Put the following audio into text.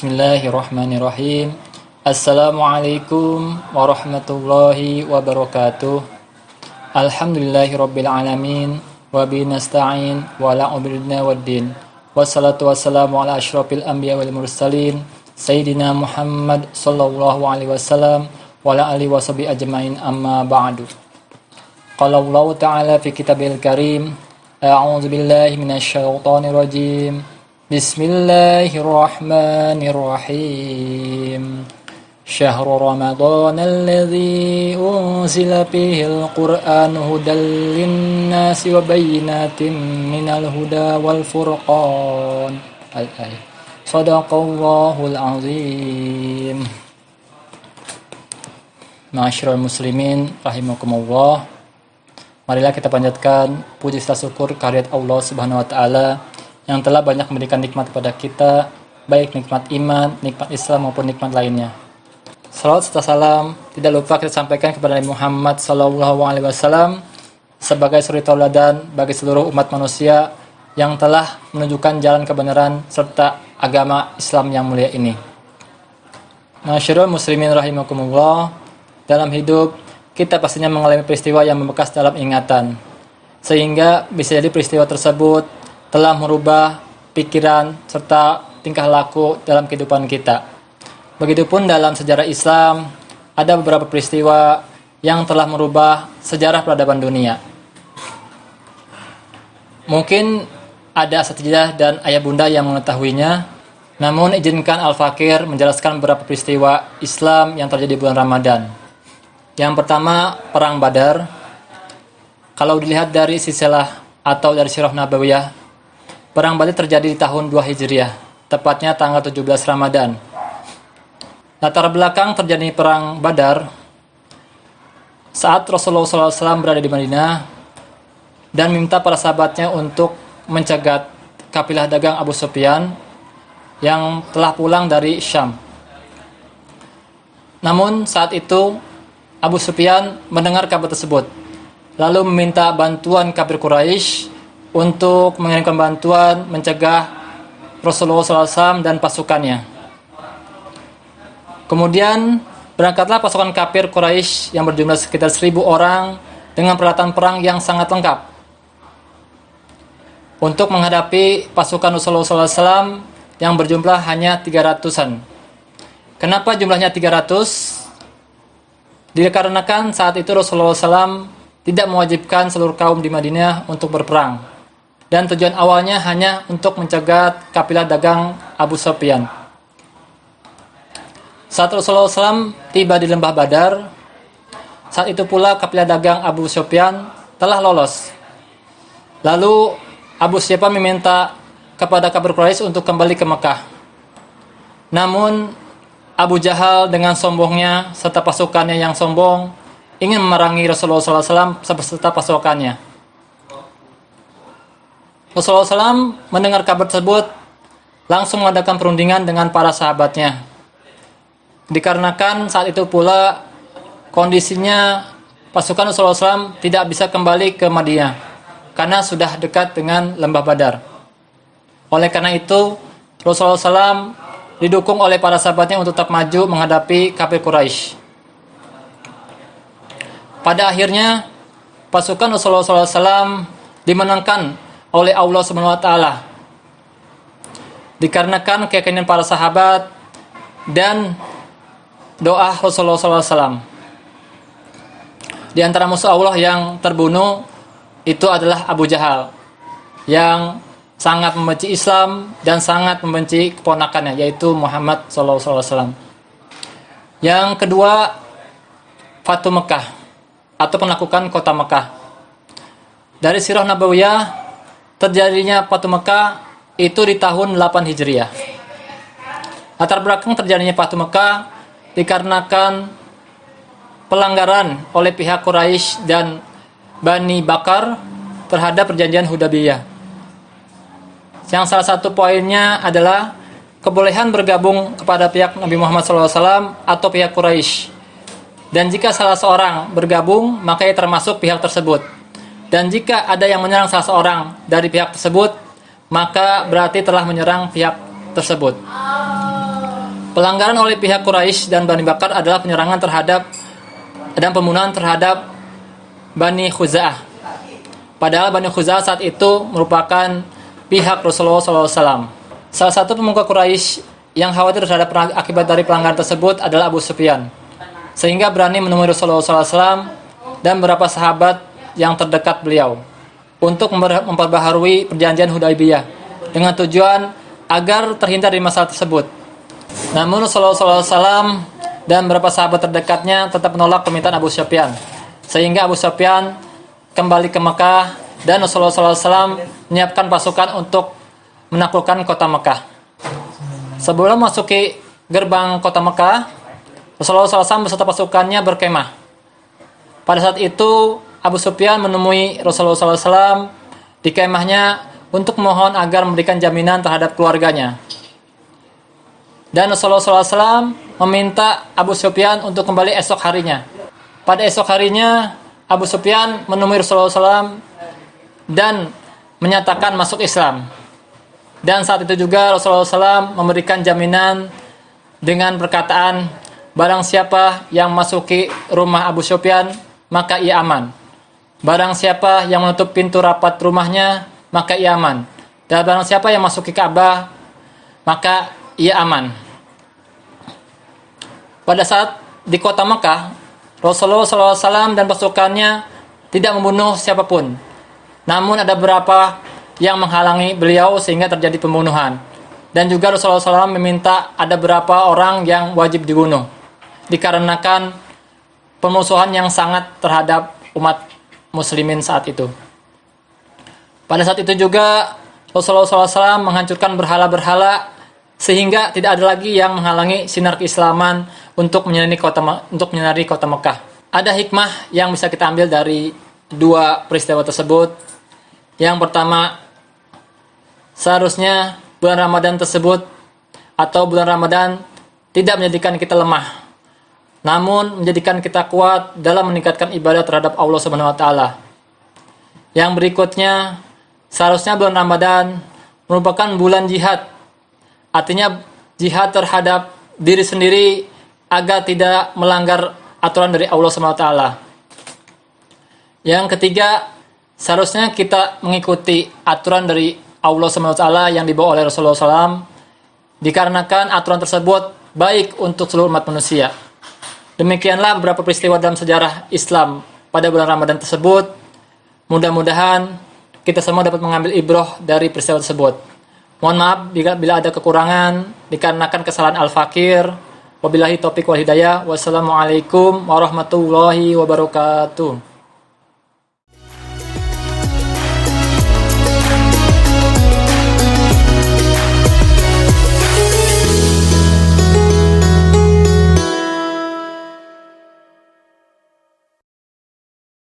Bismillahirrahmanirrahim. Assalamualaikum warahmatullahi wabarakatuh. Alhamdulillahirabbil alamin wa bihi nasta'in wa la udrina waddin. Wassalatu wassalamu ala asyrafil anbiya wal mursalin sayyidina Muhammad sallallahu alaihi wasallam wa ala alihi washabihi ajmain, amma ba'du. Qala Allah ta'ala fi kitabil karim, a'udzu billahi minasyaitonir rajim. Bismillahirrahmanirrahim. Syahrul Ramadan alladzi unzila fihil Qur'an hudal linnasi wa bayyinatin minal huda wal furqan. Al-ayat. Shadaqallahul azim. Ma'asyiral muslimin rahimakumullah. Marilah kita panjatkan puji serta syukur kehadirat Allah Subhanahu wa taala yang telah banyak memberikan nikmat kepada kita, baik nikmat iman, nikmat Islam maupun nikmat lainnya. Salawat serta salam tidak lupa kita sampaikan kepada Nabi Muhammad SAW sebagai suri tauladan bagi seluruh umat manusia yang telah menunjukkan jalan kebenaran serta agama Islam yang mulia ini. Ma'asyiral muslimin rahimakumullah, dalam hidup kita pastinya mengalami peristiwa yang membekas dalam ingatan, sehingga bisa jadi peristiwa tersebut telah merubah pikiran serta tingkah laku dalam kehidupan kita. Begitupun dalam sejarah Islam, ada beberapa peristiwa yang telah merubah sejarah peradaban dunia. Mungkin ada asatidzah dan ayah bunda yang mengetahuinya, namun izinkan Al-Fakir menjelaskan beberapa peristiwa Islam yang terjadi bulan Ramadan. Yang pertama, Perang Badar. Kalau dilihat dari silsilah atau dari sirah Nabawiyah, Perang Badar terjadi di tahun 2 Hijriah, tepatnya tanggal 17 Ramadan. Latar belakang terjadi Perang Badar saat Rasulullah SAW berada di Madinah dan meminta para sahabatnya untuk mencegat kafilah dagang Abu Sufyan yang telah pulang dari Syam. Namun saat itu Abu Sufyan mendengar kabar tersebut, lalu meminta bantuan kafir Quraisy untuk mengirimkan bantuan mencegah Rasulullah SAW dan pasukannya. Kemudian berangkatlah pasukan kafir Quraisy yang berjumlah sekitar 1.000 orang dengan peralatan perang yang sangat lengkap untuk menghadapi pasukan Rasulullah SAW yang berjumlah hanya 300-an. Kenapa jumlahnya 300? Dikarenakan saat itu Rasulullah SAW tidak mewajibkan seluruh kaum di Madinah untuk berperang, dan tujuan awalnya hanya untuk mencegat kafilah dagang Abu Sufyan. Saat Rasulullah SAW tiba di lembah Badar, saat itu pula kafilah dagang Abu Sufyan telah lolos. Lalu Abu Sufyan meminta kepada kafir Quraisy untuk kembali ke Mekah. Namun Abu Jahal dengan sombongnya serta pasukannya yang sombong ingin memerangi Rasulullah SAW beserta pasukannya. Rasulullah SAW mendengar kabar tersebut, langsung mengadakan perundingan dengan para sahabatnya. Dikarenakan saat itu pula kondisinya pasukan Rasulullah SAW tidak bisa kembali ke Madinah karena sudah dekat dengan lembah Badar. Oleh karena itu Rasulullah SAW didukung oleh para sahabatnya untuk tetap maju menghadapi kafir Quraisy. Pada akhirnya pasukan Rasulullah SAW dimenangkan oleh Allah Subhanahu wa taala. Dikarenakan keyakinan para sahabat dan doa Rasulullah SAW. Di antara musuh Allah yang terbunuh itu adalah Abu Jahal, yang sangat membenci Islam dan sangat membenci keponakannya, yaitu Muhammad SAW. Yang kedua, Fatu Mekah atau penaklukan kota Mekah. Dari sirah Nabawiyah, terjadinya Fatu Mekah itu di tahun 8 Hijriah. Latar belakang terjadinya Fatu Mekah dikarenakan pelanggaran oleh pihak Quraisy dan Bani Bakar terhadap perjanjian Hudaybiyah. Yang salah satu poinnya adalah kebolehan bergabung kepada pihak Nabi Muhammad SAW atau pihak Quraisy. Dan jika salah seorang bergabung, maka ia termasuk pihak tersebut. Dan jika ada yang menyerang salah seorang dari pihak tersebut, maka berarti telah menyerang pihak tersebut. Pelanggaran oleh pihak Quraisy dan Bani Bakar adalah penyerangan terhadap dan pembunuhan terhadap Bani Khuza'ah. Padahal Bani Khuza'ah saat itu merupakan pihak Rasulullah SAW. Salah satu pemuka Quraisy yang khawatir terhadap akibat dari pelanggaran tersebut adalah Abu Sufyan, sehingga berani menemui Rasulullah SAW dan beberapa sahabat yang terdekat beliau untuk memperbaharui perjanjian Hudaybiyah dengan tujuan agar terhindar dari masalah tersebut. Namun Rasulullah SAW dan beberapa sahabat terdekatnya tetap menolak permintaan Abu Sufyan, sehingga Abu Sufyan kembali ke Mekah dan Rasulullah SAW menyiapkan pasukan untuk menaklukkan kota Mekah. Sebelum memasuki gerbang kota Mekah, Rasulullah SAW beserta pasukannya berkemah. Pada saat itu Abu Sufyan menemui Rasulullah SAW di kemahnya untuk memohon agar memberikan jaminan terhadap keluarganya. Dan Rasulullah SAW meminta Abu Sufyan untuk kembali esok harinya. Pada esok harinya, Abu Sufyan menemui Rasulullah SAW dan menyatakan masuk Islam. Dan saat itu juga Rasulullah SAW memberikan jaminan dengan perkataan, barang siapa yang masuki rumah Abu Sufyan, maka ia aman. Barang siapa yang menutup pintu rapat rumahnya, maka ia aman. Dan barang siapa yang masuki Ka'bah, maka ia aman. Pada saat di kota Mekah, Rasulullah SAW dan pasukannya tidak membunuh siapapun. Namun ada beberapa yang menghalangi beliau sehingga terjadi pembunuhan. Dan juga Rasulullah SAW meminta ada beberapa orang yang wajib dibunuh, dikarenakan pemusuhan yang sangat terhadap umat muslimin saat itu. Pada saat itu juga Rasulullah SAW menghancurkan berhala-berhala sehingga tidak ada lagi yang menghalangi sinar keislaman untuk menyinari kota Mekah. Ada hikmah yang bisa kita ambil dari dua peristiwa tersebut. Yang pertama, seharusnya bulan Ramadan tersebut atau bulan Ramadan tidak menjadikan kita lemah, namun menjadikan kita kuat dalam meningkatkan ibadah terhadap Allah Subhanahu wa taala. Yang berikutnya, seharusnya bulan Ramadan merupakan bulan jihad. Artinya jihad terhadap diri sendiri agar tidak melanggar aturan dari Allah Subhanahu wa taala. Yang ketiga, seharusnya kita mengikuti aturan dari Allah Subhanahu wa taala yang dibawa oleh Rasulullah SAW, dikarenakan aturan tersebut baik untuk seluruh umat manusia. Demikianlah beberapa peristiwa dalam sejarah Islam pada bulan Ramadan tersebut. Mudah-mudahan kita semua dapat mengambil ibrah dari peristiwa tersebut. Mohon maaf bila ada kekurangan dikarenakan kesalahan al-fakir. Wabillahi taufiq wal hidayah. Wassalamualaikum warahmatullahi wabarakatuh.